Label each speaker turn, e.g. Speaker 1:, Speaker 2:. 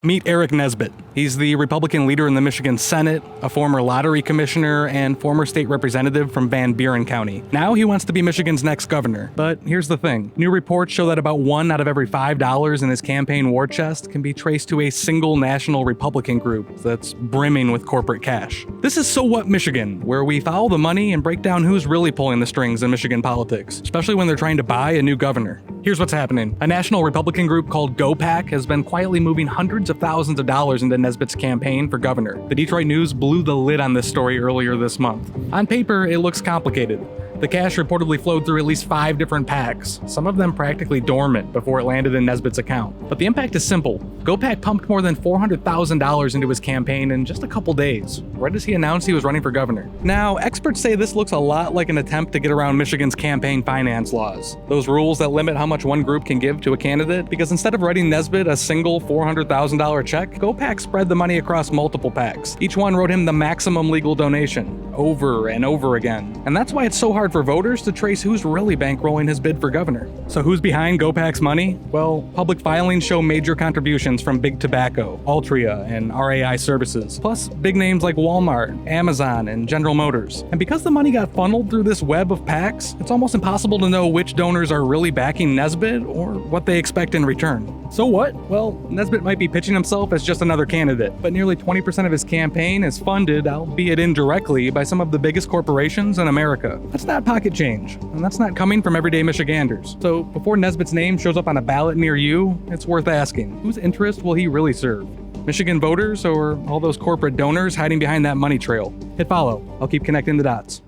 Speaker 1: Meet Eric Nesbitt. He's the Republican leader in the Michigan Senate, a former lottery commissioner, and former state representative from Van Buren County. Now he wants to be Michigan's next governor. But here's the thing. New reports show that about $1 out of every $5 in his campaign war chest can be traced to a single national Republican group that's brimming with corporate cash. This is So What Michigan, where we follow the money and break down who's really pulling the strings in Michigan politics, especially when they're trying to buy a new governor. Here's what's happening. A national Republican group called GOPAC has been quietly moving hundreds of thousands of dollars into Nesbitt's campaign for governor. The Detroit News blew the lid on this story earlier this month. On paper, it looks complicated. The cash reportedly flowed through at least 5 different PACs, some of them practically dormant before it landed in Nesbitt's account. But the impact is simple. GOPAC pumped more than $400,000 into his campaign in just a couple days, right as he announced he was running for governor. Now, experts say this looks a lot like an attempt to get around Michigan's campaign finance laws, those rules that limit how much one group can give to a candidate, because instead of writing Nesbitt a single $400,000 check, GOPAC spread the money across multiple PACs. Each one wrote him the maximum legal donation, over and over again. And that's why it's so hard for voters to trace who's really bankrolling his bid for governor. So who's behind GOPAC's money? Well, public filings show major contributions from Big Tobacco, Altria, and RAI Services, plus big names like Walmart, Amazon, and General Motors. And because the money got funneled through this web of PACs, it's almost impossible to know which donors are really backing Nesbitt or what they expect in return. So what? Well, Nesbitt might be pitching himself as just another candidate, but nearly 20% of his campaign is funded, albeit indirectly, by some of the biggest corporations in America. That's not pocket change, and that's not coming from everyday Michiganders. So before Nesbitt's name shows up on a ballot near you, it's worth asking, whose interest will he really serve? Michigan voters or all those corporate donors hiding behind that money trail? Hit follow. I'll keep connecting the dots.